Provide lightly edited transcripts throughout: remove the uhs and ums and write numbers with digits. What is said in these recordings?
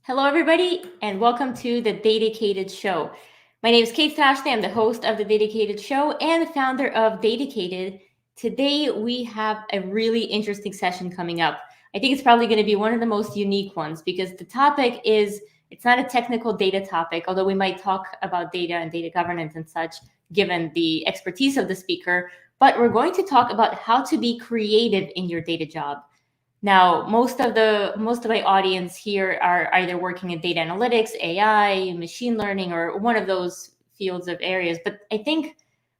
Hello, everybody, and welcome to the Dedicated Show. My name is Kate Ashley. I'm the host of the Dedicated Show and the founder of Dedicated. Today, we have a really interesting session coming up. I think it's probably going to be one of the most unique ones because the topic is it's not a technical data topic, although we might talk about data and data governance and such, given the expertise of the speaker. But we're going to talk about how to be creative in your data job. Now, most of my audience here are either working in data analytics, AI, machine learning, or one of those fields of areas. But I think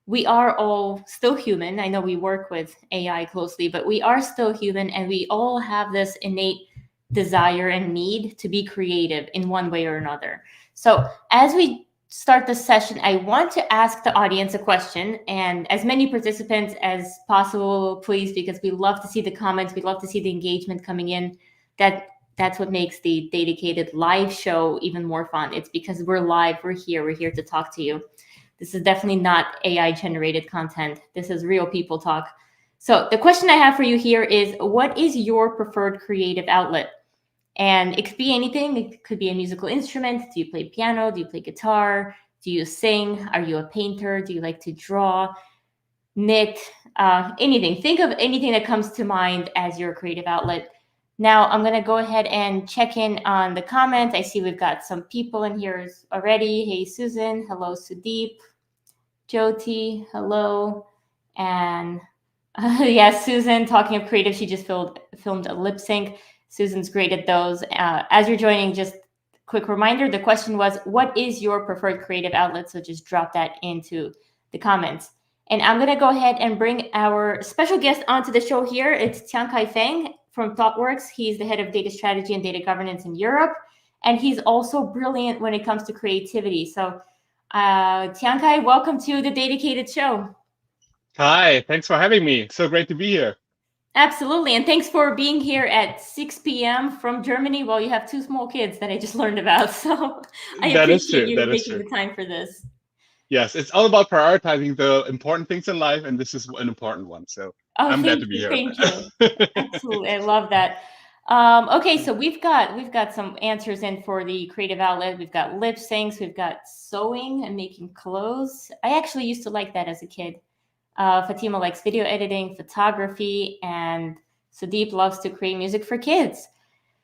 we are all still human. I know we work with AI closely, but we are still human, and we all have this innate desire and need to be creative in one way or another. So, as we start the session, I want to ask the audience a question, and as many participants as possible, please, because we love to see the comments, we love to see the engagement coming in. That's what makes the dedicated live show even more fun. It's because we're live, we're here to talk to you. This is definitely not AI generated content. This is real people talk. So the question I have for you here is, what is your preferred creative outlet? And it could be anything. It could be a musical instrument. Do you play piano? Do you play guitar? Do you sing? Are you a painter? Do you like to draw, knit, anything? Think of anything that comes to mind as your creative outlet. Now, I'm going to go ahead and check in on the comments. I see we've got some people in here already. Hey, Susan. Hello, Sudeep. Jyoti. Hello. And yeah, Susan, talking of creative, she just filmed a lip sync. Susan's great at those. As you're joining, just quick reminder, the question was, what is your preferred creative outlet? So just drop that into the comments. And I'm going to go ahead and bring our special guest onto the show here. It's Tiankai Feng from Thoughtworks. He's the head of data strategy and data governance in Europe. And he's also brilliant when it comes to creativity. So Tiankai, welcome to the Dedicated Show. Hi, thanks for having me. So great to be here. Absolutely. And thanks for being here at 6 p.m. from Germany while you have two small kids that I just learned about. So I That is appreciate true. you That is making true. the time for this. Yes, it's all about prioritizing the important things in life, and this is an important one. So Oh, I'm glad thank to be you. here. Thank you. Absolutely. I love that. Okay, so we've got some answers in for the creative outlet. We've got lip syncs, we've got sewing and making clothes. I actually used to like that as a kid. Fatima likes video editing, photography, and Sudeep loves to create music for kids.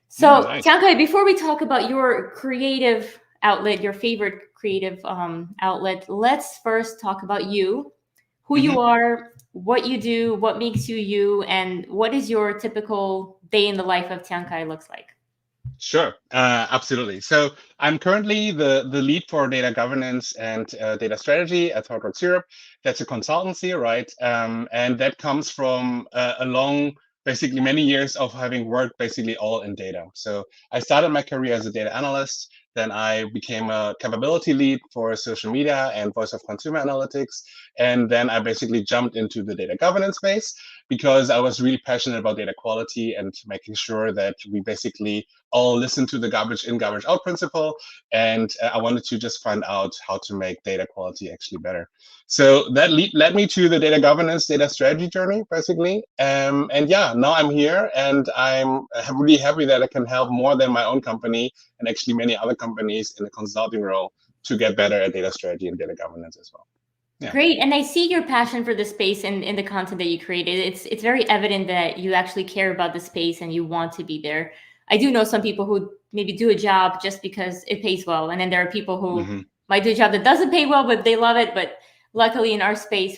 So, Nice. Tiankai, before we talk about your creative outlet, your favorite creative outlet, let's first talk about you, who hmm you are, what you do, what makes you you, and what is your typical day in the life of Tiankai looks like. Sure, absolutely. So I'm currently the lead for data governance and data strategy at Thoughtworks Europe. That's a consultancy, right? And that comes from a long, basically many years of having worked basically all in data. So I started my career as a data analyst. Then I became a capability lead for social media and voice of consumer analytics. And then I basically jumped into the data governance space because I was really passionate about data quality and making sure that we basically all listen to the garbage in, garbage out principle. And I wanted to just find out how to make data quality actually better. So that led me to the data governance, data strategy journey, basically. And yeah, now I'm here and I'm really happy that I can help more than my own company and actually many other companies in a consulting role to get better at data strategy and data governance as well. Yeah. Great. And I see your passion for the space and in the content that you created. It's very evident that you actually care about the space and you want to be there. I do know some people who maybe do a job just because it pays well. And then there are people who hmm might do a job that doesn't pay well, but they love it. But luckily in our space,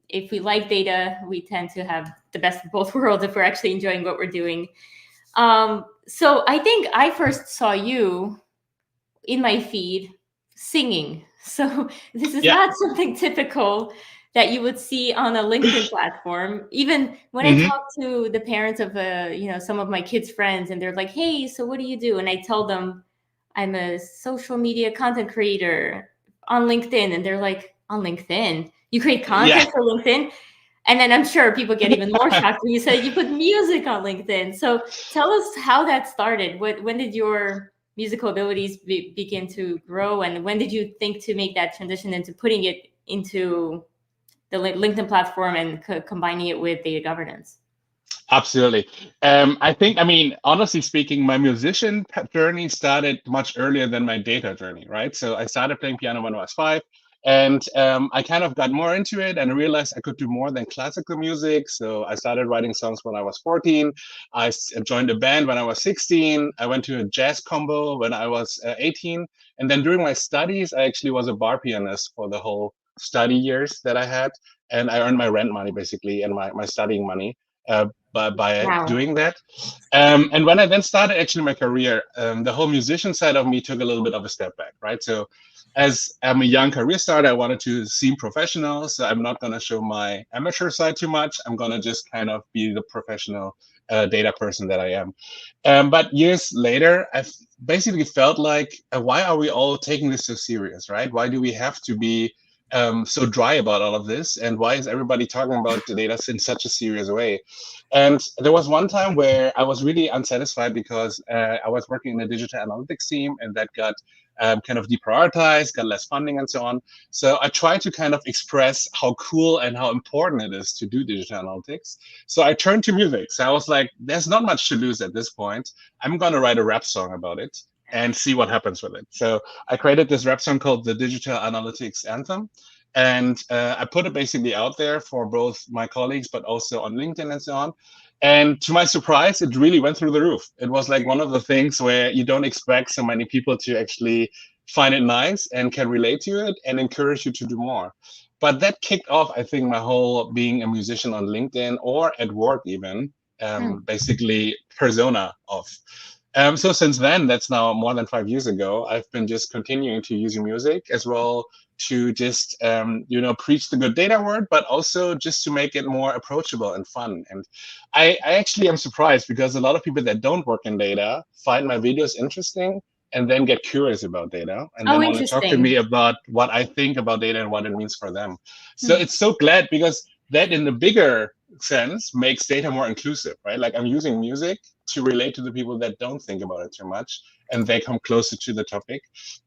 if we like data, we tend to have the best of both worlds if we're actually enjoying what we're doing. So I think I first saw you in my feed singing. So this is Yeah. not something typical that you would see on a LinkedIn platform. Even when I hmm talk to the parents of some of my kids' friends, and they're like, "Hey, so what do you do?" And I tell them I'm a social media content creator on LinkedIn, and they're like, "On LinkedIn? You create Yeah. content for LinkedIn?" And then I'm sure people get even more shocked when you say you put music on LinkedIn. So tell us how that started. When did your musical abilities begin to grow, and when did you think to make that transition into putting it into the LinkedIn platform and combining it with data governance? Absolutely. I think, I mean, honestly speaking, my musician journey started much earlier than my data journey, right? So I started playing piano when I was 5, and I kind of got more into it and realized I could do more than classical music. So I started writing songs when I was 14. Joined a band when I was 16. I went to a jazz combo when I was 18. And then during my studies, I actually was a bar pianist for the whole study years that I had. And I earned my rent money basically and my studying money. By Wow. doing that. And when I then started actually my career, the whole musician side of me took a little bit of a step back, right? So as I'm a young career starter, I wanted to seem professional. So I'm not going to show my amateur side too much. I'm going to just kind of be the professional data person that I am. But years later, I've basically felt like, why are we all taking this so serious, right? Why do we have to be so dry about all of this? And why is everybody talking about the data in such a serious way? And there was one time where I was really unsatisfied because I was working in a digital analytics team and that got kind of deprioritized, got less funding and so on. So I tried to kind of express how cool and how important it is to do digital analytics. So I turned to music. So I was like, there's not much to lose at this point. I'm going to write a rap song about it and see what happens with it. So I created this rap song called the Digital Analytics Anthem. And I put it basically out there for both my colleagues, but also on LinkedIn and so on. And to my surprise, it really went through the roof. It was like one of the things where you don't expect so many people to actually find it nice and can relate to it and encourage you to do more. But that kicked off, I think, my whole being a musician on LinkedIn or at work even, Hmm. basically persona of. So since then, that's now more than 5 years ago, I've been just continuing to use music as well to just preach the good data word, but also just to make it more approachable and fun. And I actually am surprised because a lot of people that don't work in data find my videos interesting and then get curious about data and Oh, then want to talk to interesting. me about what I think about data and what it means for them. So Hmm. it's so glad because that in the bigger sense makes data more inclusive, right? Like I'm using music to relate to the people that don't think about it too much and they come closer to the topic,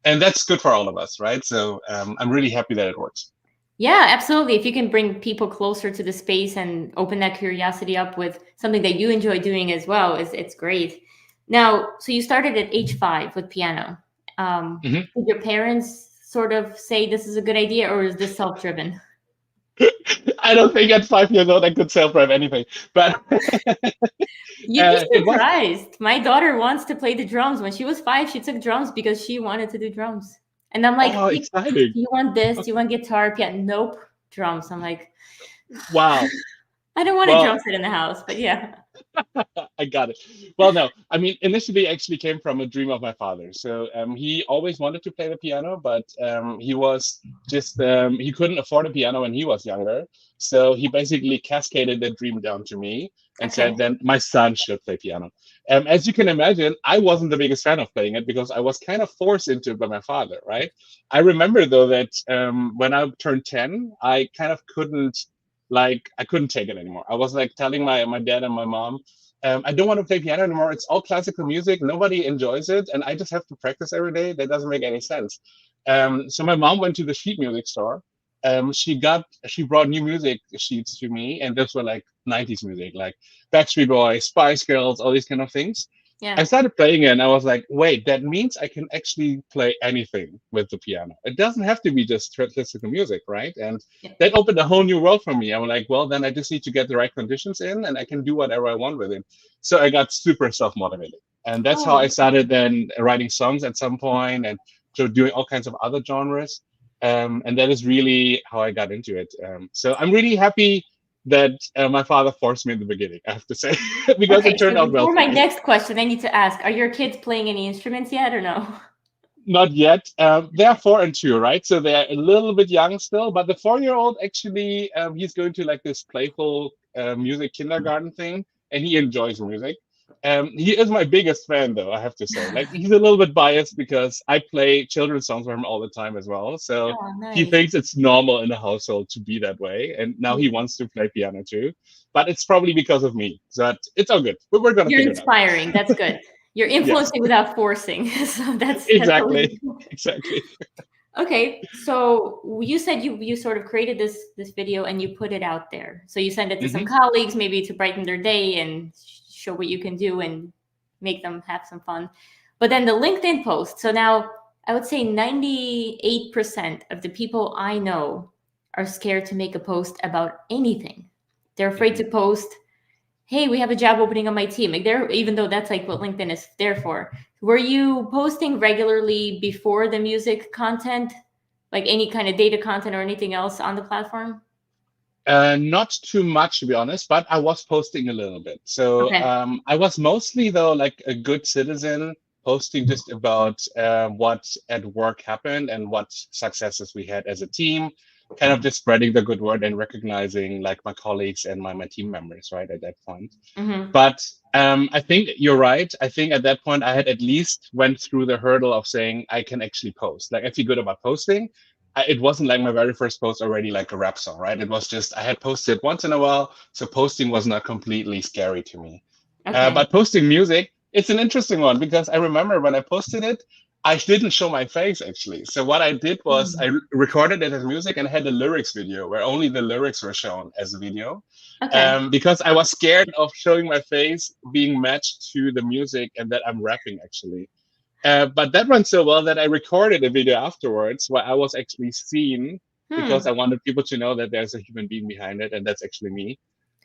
and that's good for all of us, right? So I'm really happy that it works. Yeah, absolutely. If you can bring people closer to the space and open that curiosity up with something that you enjoy doing as well, it's great. Now, so you started at age 5 with piano. Mhm. Did your parents sort of say this is a good idea, or is this self-driven? I don't think at 5 years old I could self-drive anything, but You'd be it was. surprised. My daughter wants to play the drums. When she was 5, she took drums because she wanted to do drums. And I'm like, Oh, "Pick, exciting! do you want this? Do you want guitar, piano?" Nope, drums. I'm like, Wow. I don't want a Well, drum set in the house, but yeah. I got it. Well, no, I mean, initially actually came from a dream of my father. So he always wanted to play the piano, but he was just, he couldn't afford a piano when he was younger. So he basically cascaded that dream down to me and Okay. said, then my son should play piano. As you can imagine, I wasn't the biggest fan of playing it because I was kind of forced into it by my father, right? I remember though that when I turned 10, I kind of couldn't, like, I couldn't take it anymore. I was like telling my dad and my mom, I don't want to play piano anymore. It's all classical music. Nobody enjoys it. And I just have to practice every day. That doesn't make any sense. So my mom went to the sheet music store. She brought new music sheets to me, and those were like 90s music, like Backstreet Boys, Spice Girls, all these kind of things. I Yeah. started playing it and I was like, wait, that means I can actually play anything with the piano. It doesn't have to be just classical music, right? And Yeah. that opened a whole new world for me. I'm like, well, then I just need to get the right conditions in and I can do whatever I want with it. So I got super self-motivated. And that's how I Oh, started then writing songs at some point and so doing all kinds of other genres. And that is really how I got into it. So I'm really happy that my father forced me in the beginning, I have to say, because okay. it turned So out well before for my me. next question, I need to ask: are your kids playing any instruments yet, or no? Not yet. They're 4 and 2, right? So they're a little bit young still. But the 4-year-old actually, he's going to like this playful music kindergarten thing, and he enjoys music. He is my biggest fan, though, I have to say. Like he's a little bit biased because I play children's songs for him all the time as well. So Oh, he nice. thinks it's normal in the household to be that way, and now he Yeah. wants to play piano too. But it's probably because of me. So it's all good. But we're gonna You're figure it out. inspiring. That's good. You're Yes, influencing without forcing. So that's always exactly, exactly. Okay, so you said you sort of created this video and you put it out there. So you send it to some Hmm. colleagues, maybe to brighten their day and show what you can do and make them have some fun. But then the LinkedIn post. So now I would say 98% of the people I know are scared to make a post about anything. They're afraid Hmm. to post, hey, we have a job opening on my team. Like they're, even though that's like what LinkedIn is there for. Were you posting regularly before the music content, like any kind of data content or anything else on the platform? Not too much, to be honest, but I was posting a little bit. So Okay. I was mostly, though, like a good citizen, posting just about what at work happened and what successes we had as a team, kind of just spreading the good word and recognizing like my colleagues and my team members, right, at that point. Mm-hmm. But I think you're right. I think at that point I had at least went through the hurdle of saying I can actually post. Like I feel good about posting. It wasn't like my very first post already like a rap song, right? It was just I had posted once in a while, so posting was not completely scary to me. Okay. But posting music, it's an interesting one because I remember when I posted it, I didn't show my face actually. So what I did was I recorded it as music and had a lyrics video where only the lyrics were shown as a video, Okay. because I was scared of showing my face being matched to the music and that I'm rapping actually. But that went so well that I recorded a video afterwards where I was actually seen because I Hmm. wanted people to know that there's a human being behind it and that's actually me.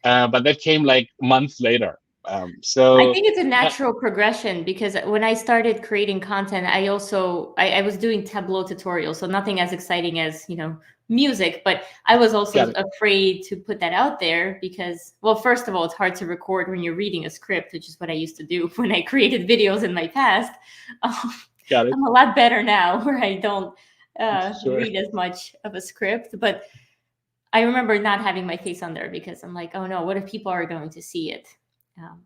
But that came like months later. I So think it's a uh, natural progression because when I started creating content, I also I was doing Tableau tutorials, so nothing as exciting as, music, but I was also got it, afraid to put that out there because, well, first of all, it's hard to record when you're reading a script, which is what I used to do when I created videos in my past. Um, got it. I'm a lot better now where I don't Sure. read as much of a script, but I remember not having my face on there because I'm like, oh no, what if people are going to see it? Um,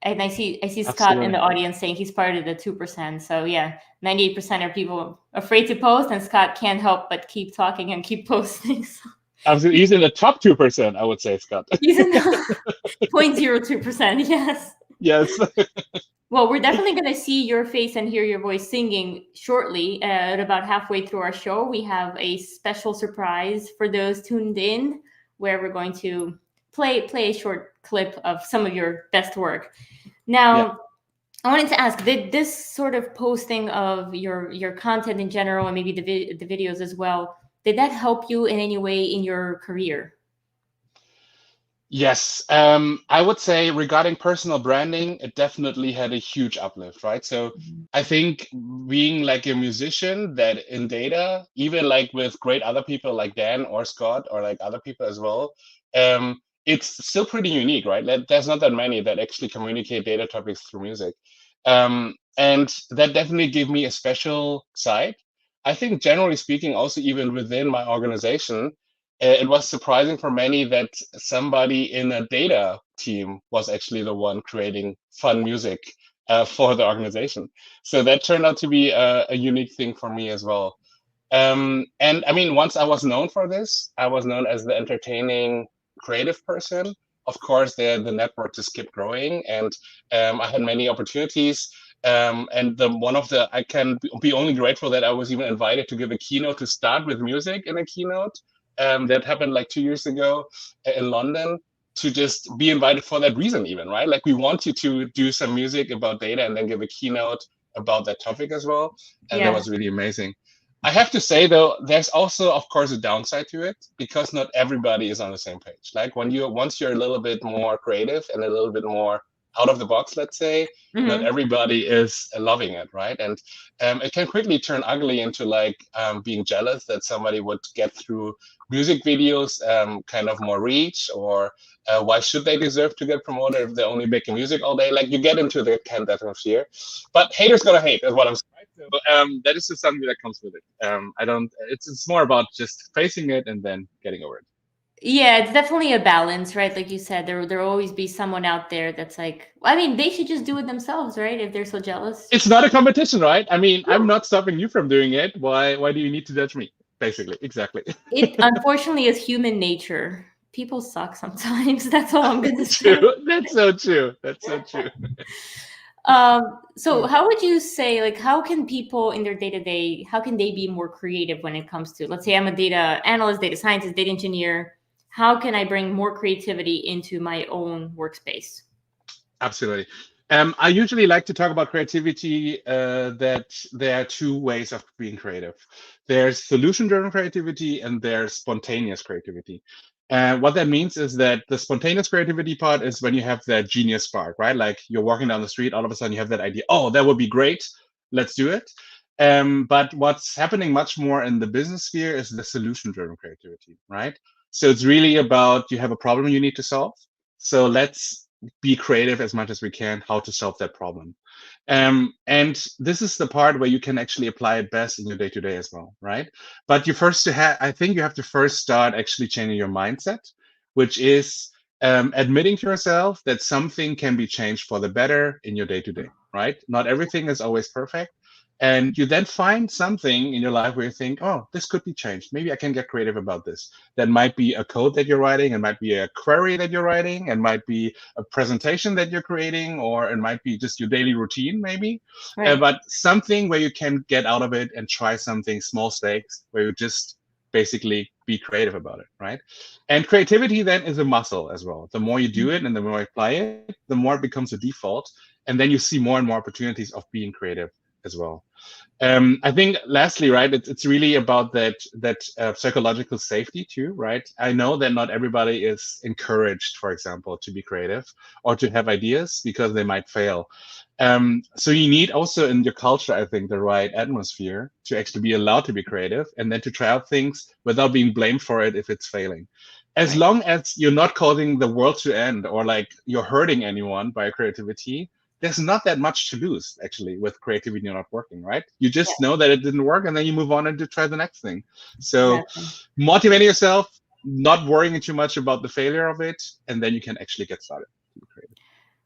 and I see Scott in Absolutely. the audience saying he's part of the 2%. So yeah, 98% are people afraid to post, and Scott can't help but keep talking and keep posting. So Absolutely. He's in the top 2%, I would say, Scott. he's in the 0.02%. Yes. Yes. Well, we're definitely going to see your face and hear your voice singing shortly. At about halfway through our show, we have a special surprise for those tuned in, where we're going to play a short clip of some of your best work. Yeah. Now, I wanted to ask, did this sort of posting of your content in general and maybe the videos as well, did that help you in any way in your career? Yes, I would say regarding personal branding, it definitely had a huge uplift, right? So Mhm. I think being like a musician that in data, even like with great other people like Dan or Scott or like other people as well, it's still pretty unique, right? There's not that many that actually communicate data topics through music. And that definitely gave me a special side. I think generally speaking, also even within my organization, it was surprising for many that somebody in a data team was actually the one creating fun music for the organization. So that turned out to be a unique thing for me as well. And I mean, once I was known for this, I was known as the entertaining creative person. Of course, the network just kept growing, and I had many opportunities. And the one of the I can be only grateful that I was even invited to give a keynote to start with music in a keynote. That happened like 2 years ago in London. To just be invited for that reason, even right? Like we want you to do some music about data and then give a keynote about that topic as well, and that Yeah. was really amazing. I have to say though, there's also, of course, a downside to it because not everybody is on the same page. Like when you once you're a little bit more creative and a little bit more out of the box, let's say, not Hmm. everybody is loving it, right? And it can quickly turn ugly into like being jealous that somebody would get through music videos kind of more reach, or why should they deserve to get promoted if they're only making music all day? Like you get into the kind of atmosphere, but haters gonna hate is what I'm saying. Right? So that is just something that comes with it. I don't. It's more about just facing it and then getting over it. Yeah, it's definitely a balance, right? Like you said, there will always be someone out there that's like, I mean, they should just do it themselves, right? If they're so jealous. It's not a competition, right? I mean, I'm No. not stopping you from doing it. Why do you need to judge me? Basically, exactly. It unfortunately is human nature. People suck sometimes. That's all I'm gonna True. say. That's so true. That's so true. So how would you say, like, how can people in their day-to-day, how can they be more creative when it comes to, let's say I'm a data analyst, data scientist, data engineer. How can I bring more creativity into my own workspace? Absolutely. I usually like to talk about creativity, that there are two ways of being creative. There's solution-driven creativity and there's spontaneous creativity. And what that means is that the spontaneous creativity part is when you have that genius spark, right? Like you're walking down the street, all of a sudden you have that idea, oh, that would be great, let's do it. But what's happening much more in the business sphere is the solution-driven creativity, right? So it's really about you have a problem you need to solve. So let's be creative as much as we can how to solve that problem. And this is the part where you can actually apply it best in your day-to-day as well, right? But you first to have, I think you have to first start actually changing your mindset, which is admitting to yourself that something can be changed for the better in your day-to-day, right? Not everything is always perfect. And you then find something in your life where you think, oh, this could be changed. Maybe I can get creative about this. That might be a code that you're writing, it might be a query that you're writing, it might be a presentation that you're creating, or it might be just your daily routine, maybe. Right. But something where you can get out of it and try something small stakes, where you just basically be creative about it, right? And creativity then is a muscle as well. The more you do it and the more you apply it, the more it becomes a default. And then you see more and more opportunities of being creative as well. I think lastly, right, it's really about that psychological safety too, right? I know that not everybody is encouraged, for example, to be creative or to have ideas because they might fail. So you need also in your culture, I think, the right atmosphere to actually be allowed to be creative and then to try out things without being blamed for it if it's failing. As Right. long as you're not causing the world to end or like you're hurting anyone by creativity, there's not that much to lose actually with creativity not working, right? You just know that it didn't work and then you move on and to try the next thing. So Exactly. motivating yourself, not worrying too much about the failure of it, and then you can actually get started to be creative.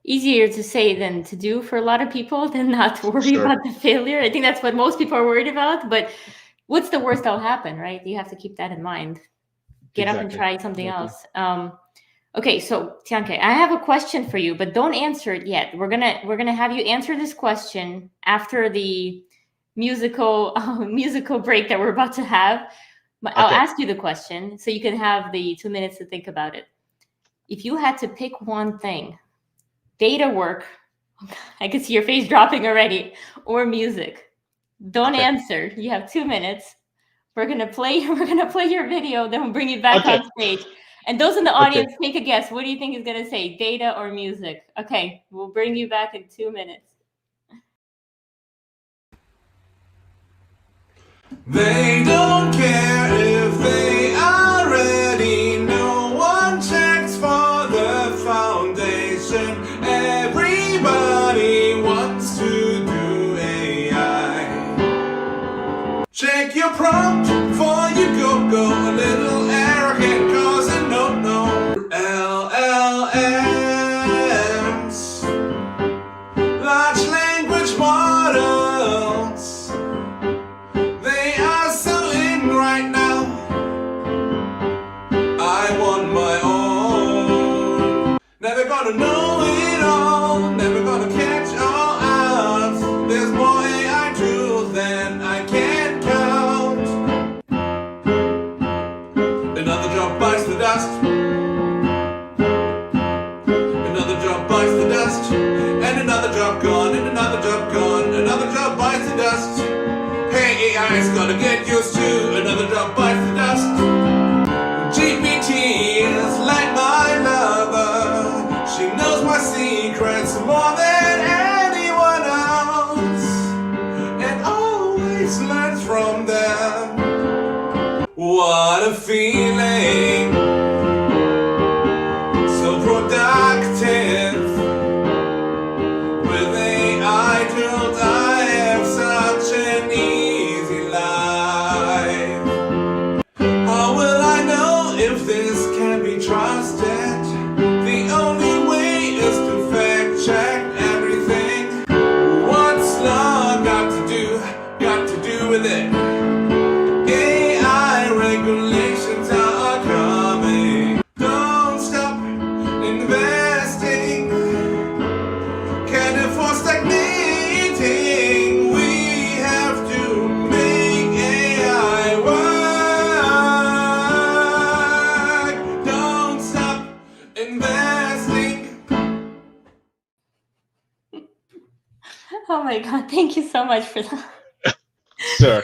Easier to say than to do for a lot of people, than not to worry Sure. about the failure. I think that's what most people are worried about. But what's the worst that'll happen, right? You have to keep that in mind. Get up and Exactly. try something Exactly. else. Okay, so Tiankai, I have a question for you, but don't answer it yet. We're gonna have you answer this question after the musical break that we're about to have. I'll Okay. ask you the question so you can have the 2 minutes to think about it. If you had to pick one thing, data work, I can see your face dropping already, or music, don't Okay. answer. You have 2 minutes. We're gonna play. We're gonna play your video. Then we'll bring you back Okay. on stage. And those in the Okay. audience, take a guess. What do you think is gonna say, data or music? Okay, we'll bring you back in 2 minutes. They don't care if they are ready. No one checks for the foundation. Everybody wants to do AI. Check your prompt before you go. A little arrogant, cause it no. LLMs, large language models. They are so in right now. I want my own. Never gonna know it all. Never gonna catch all out. There's more AI tools than I can count. Another job bites the dust. Another job bites the dust. And another job gone. And another job gone. Another job bites the dust. Hey, AI's gotta get used to another job bites the dust. GPT is like my lover. She knows my secrets more than anyone else, and always learns from them. What a feeling, so productive. With AI tools, I have such an easy life. How will I know if this can be trusted? The only way is to fact check everything. What's law got to do with it? my God, thank you so much for that. Sure.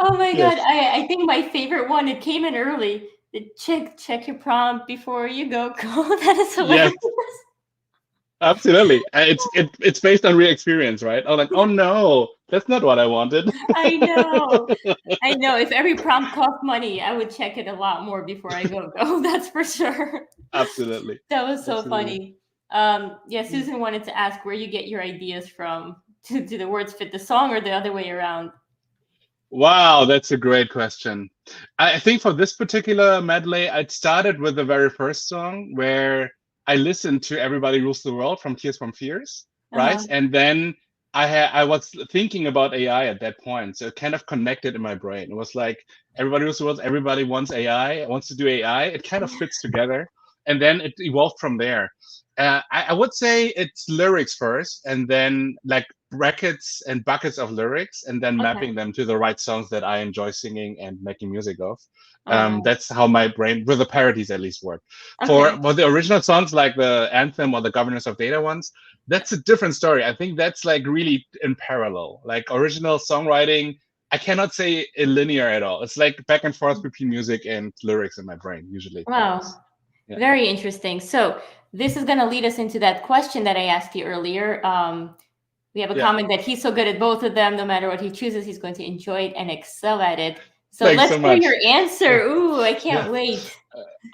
Oh my Yes. God, I think my favorite one, it came in early. The check your prompt before you go. That is hilarious. Yes. Absolutely. It's based on real experience, right? I'm like, oh no, that's not what I wanted. I know. I know. If every prompt cost money, I would check it a lot more before I go. That's for sure. Absolutely. That was so Absolutely. funny. Yeah, Susan wanted to ask where you get your ideas from. Do the words fit the song or the other way around? Wow, that's a great question. I think for this particular medley, I started with the very first song where I listened to Everybody Rules the World from Tears from Fears, right? Uh-huh. And then I was thinking about AI at that point. So it kind of connected in my brain. It was like everybody rules the world, everybody wants AI, wants to do AI. It kind of fits together. And then it evolved from there. I would say it's lyrics first, and then like brackets and buckets of lyrics, and then Okay. mapping them to the right songs that I enjoy singing and making music of. Oh, wow. That's how my brain, with the parodies at least, work. Okay. For the original songs, like the anthem or the Governors of Data ones, that's a different story. I think that's like really in parallel. Like original songwriting, I cannot say linear at all. It's like back and forth between music and lyrics in my brain, usually. Wow. Always. Yeah. Very interesting. So this is going to lead us into that question that I asked you earlier. We have a Yeah. comment that he's so good at both of them, no matter what he chooses, he's going to enjoy it and excel at it. So Thanks let's so hear much. your answer. Ooh, I can't Yeah. wait.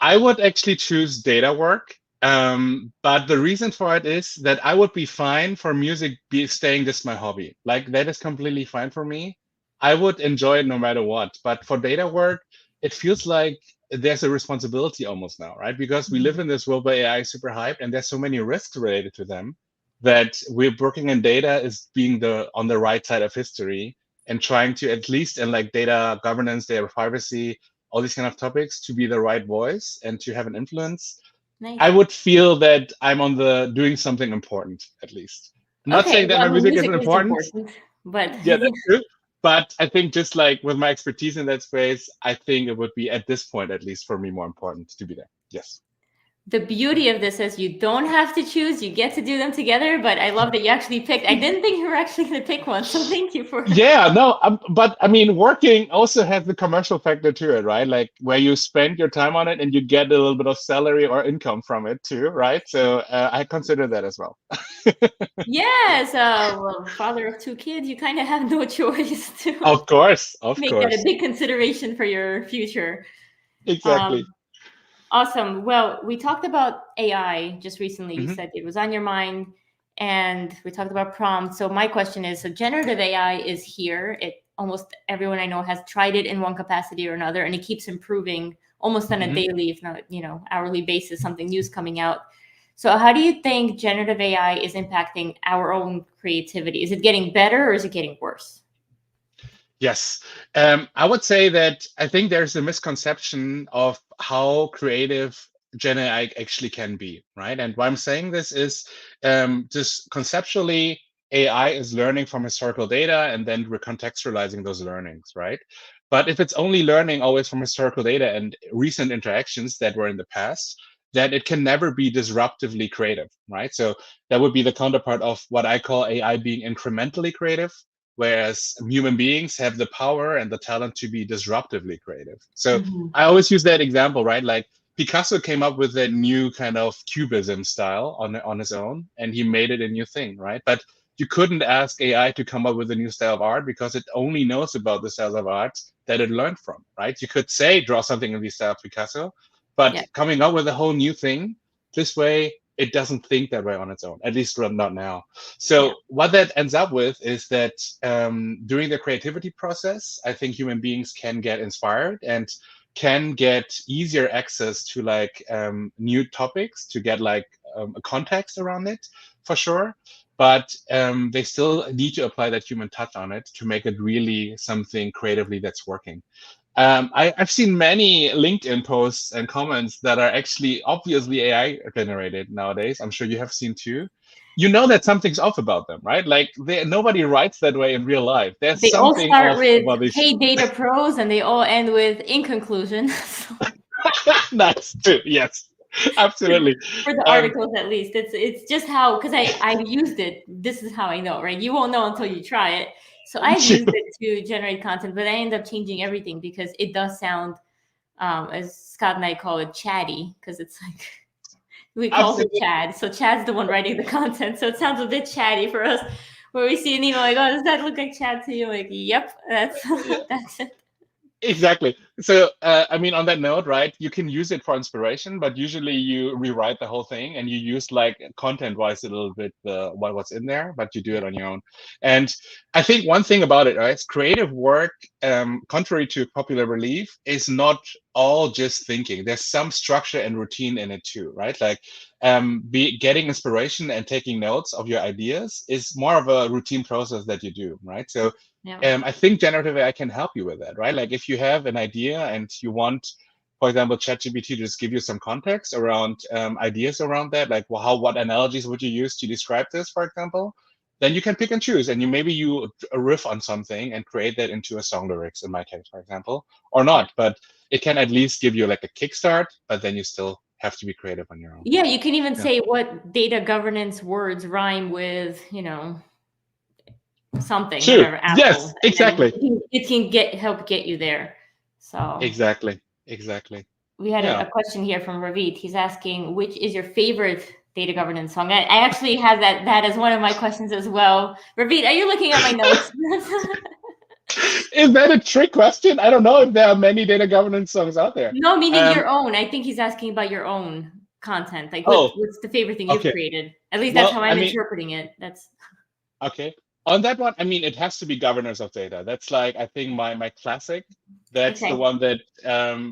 I would actually choose data work. But the reason for it is that I would be fine for music staying just my hobby. Like that is completely fine for me. I would enjoy it no matter what. But for data work, it feels like there's a responsibility almost now, right? Because we live in this world where AI is super hyped and there's so many risks related to them that we're working in data is being on the right side of history and trying to, at least in like data governance, data privacy, all these kind of topics, to be the right voice and to have an influence. Nice. I would feel that I'm on the doing something important, at least. I'm not Okay, saying that well, my music music isn't is important. but Yeah, that's true. But I think just like with my expertise in that space, I think it would be at this point, at least for me, more important to be there. Yes. the beauty of this is you don't have to choose, you get to do them together. But I love that you actually picked. I didn't think you were actually going to pick one, so thank you for. Yeah, no, but I mean, working also has the commercial factor to it, right? Like where you spend your time on it and you get a little bit of salary or income from it too, right? So I consider that as well. Yes, well, father of two kids, you kind of have no choice to Of course, make that a big consideration for your future. Exactly. Awesome. Well, we talked about AI just recently. You said it was on your mind, and we talked about prompts. So my question is, so generative AI is here. Almost everyone I know has tried it in one capacity or another, and it keeps improving almost on a daily, if not, hourly basis, something new's coming out. So how do you think generative AI is impacting our own creativity? Is it getting better or is it getting worse? Yes, I would say that I think there's a misconception of how creative Gen AI actually can be, right? And why I'm saying this is just conceptually, AI is learning from historical data and then recontextualizing those learnings, right? But if it's only learning always from historical data and recent interactions that were in the past, then it can never be disruptively creative, right? So that would be the counterpart of what I call AI being incrementally creative, whereas human beings have the power and the talent to be disruptively creative. So I always use that example, right? Like Picasso came up with that new kind of cubism style on his own, and he made it a new thing, right? But you couldn't ask AI to come up with a new style of art because it only knows about the styles of art that it learned from, right? You could say draw something in the style of Picasso, but coming up with a whole new thing this way, it doesn't think that way on its own, at least not now. So what that ends up with is that during the creativity process, I think human beings can get inspired and can get easier access to like new topics, to get like a context around it, for sure. But they still need to apply that human touch on it to make it really something creatively that's working. I've seen many LinkedIn posts and comments that are actually obviously AI generated nowadays. I'm sure you have seen too. You know that something's off about them, right? Like nobody writes that way in real life. There's they all something start off with about these. "Hey, data pros," and they all end with "in conclusion." That's true. Yes. Absolutely. For the articles, at least, it's just how, because I've used it. This is how I know, right? You won't know until you try it. So I've used it to generate content, but I end up changing everything because it does sound, as Scott and I call it, chatty, because it's like we call it Chad. So Chad's the one writing the content, so it sounds a bit chatty for us. Where we see an email like, "Oh, does that look like Chad to you?" Like, yep, that's that's it. Exactly. So, I mean, on that note, right, you can use it for inspiration, but usually you rewrite the whole thing and you use like content-wise a little bit what's in there, but you do it on your own. And I think one thing about it, right, is creative work, contrary to popular belief, is not all just thinking. There's some structure and routine in it too, right? Like, getting inspiration and taking notes of your ideas is more of a routine process that you do, right? So I think generative AI can help you with that, right? Like if you have an idea and you want, for example, ChatGPT to just give you some context around ideas around that, like what analogies would you use to describe this, for example, then you can pick and choose, and you riff on something and create that into a song lyrics, in my case, for example, or not, but it can at least give you like a kickstart, but then you still have to be creative on your own. Yeah, you can even say what data governance words rhyme with, something, True. whatever, Apple. Yes, exactly. It can help get you there. So exactly. We had a question here from Ravid. He's asking, which is your favorite data governance song? I actually have that as one of my questions as well. Ravid, are you looking at my notes? Is that a trick question? I don't know if there are many data governance songs out there. No, meaning your own. I think he's asking about your own content. Like, what's the favorite thing you've created? At least that's how I'm interpreting it. That's okay. On that one, I mean, it has to be governance of data. That's like, I think my classic. That's the one that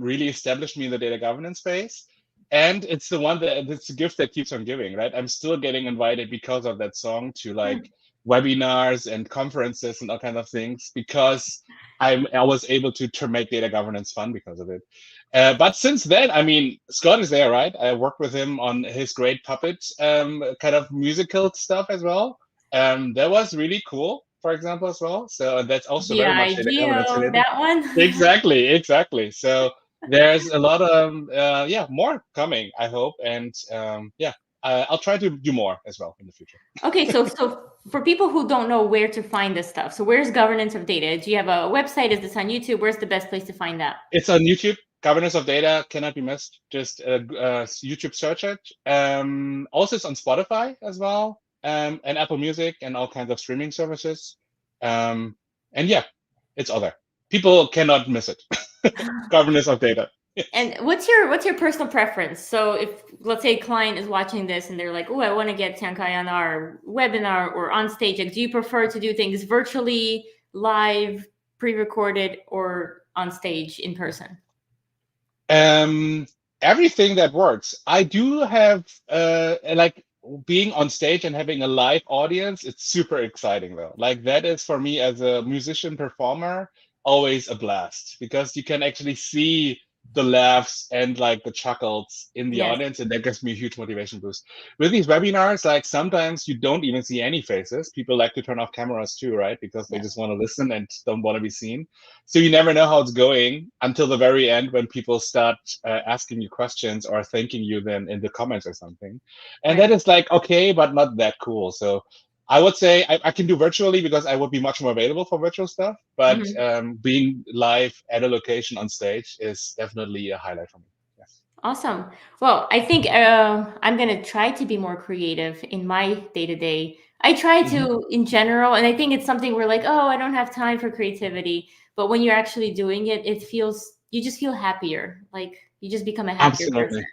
really established me in the data governance space. And it's the one it's a gift that keeps on giving, right? I'm still getting invited because of that song to like webinars and conferences and all kinds of things, because I was able to make data governance fun because of it. But since then, I mean, Scott is there, right? I worked with him on his great Puppet kind of musical stuff as well. That was really cool, for example, as well. So that's also very much data governance related. That one. Exactly. So there's a lot of more coming, I hope, and I'll try to do more as well in the future. Okay, so for people who don't know where to find this stuff, so where's governance of data? Do you have a website? Is this on YouTube? Where's the best place to find that? It's on YouTube. Governance of data cannot be missed. Just YouTube search it. Also, it's on Spotify as well, and Apple Music and all kinds of streaming services. And yeah, it's all there. People cannot miss it. Governance of data. And what's your personal preference? So if, let's say, a client is watching this and they're like, oh, I want to get Tiankai on our webinar or on stage, like, do you prefer to do things virtually, live, pre-recorded, or on stage in person? Everything that works. I do have like being on stage and having a live audience. It's super exciting though. Like that is for me as a musician performer always a blast, because you can actually see the laughs and like the chuckles in the audience, and that gives me a huge motivation boost. With these webinars, like sometimes you don't even see any faces. People like to turn off cameras too, right? Because they just want to listen and don't want to be seen. So you never know how it's going until the very end, when people start asking you questions or thanking you then in the comments or something. And that is like, okay, but not that cool. So I would say I can do virtually because I would be much more available for virtual stuff, but being live at a location on stage is definitely a highlight for me. Yes. Awesome. Well, I think I'm going to try to be more creative in my day-to-day. I try to in general, and I think it's something where like, oh, I don't have time for creativity. But when you're actually doing it, you just feel happier. Like you just become a happier person.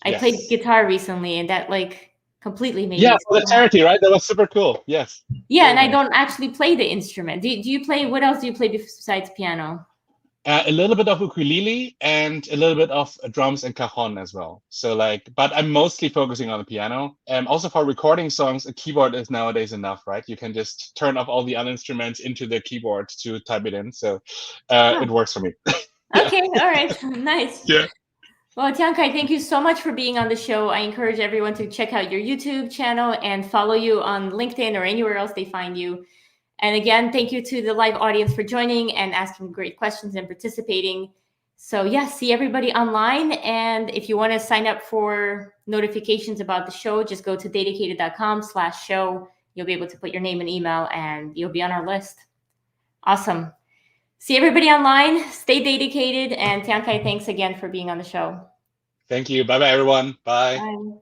I played guitar recently, and that like completely made me for the charity, right? That was super cool. Yes. Yeah, and I don't actually play the instrument. Do you play? What else do you play besides piano? A little bit of ukulele and a little bit of drums and cajon as well. So like, but I'm mostly focusing on the piano. Also for recording songs, a keyboard is nowadays enough, right? You can just turn off all the other instruments into the keyboard to type it in. So it works for me. Okay, all right, nice. Yeah. Well, Tiankai, thank you so much for being on the show. I encourage everyone to check out your YouTube channel and follow you on LinkedIn or anywhere else they find you. And again, thank you to the live audience for joining and asking great questions and participating. So yeah, see everybody online. And if you want to sign up for notifications about the show, just go to dedicated.com/show. You'll be able to put your name and email and you'll be on our list. Awesome. See everybody online. Stay dedicated. And Tiankai, thanks again for being on the show. Thank you. Bye-bye, everyone. Bye. Bye.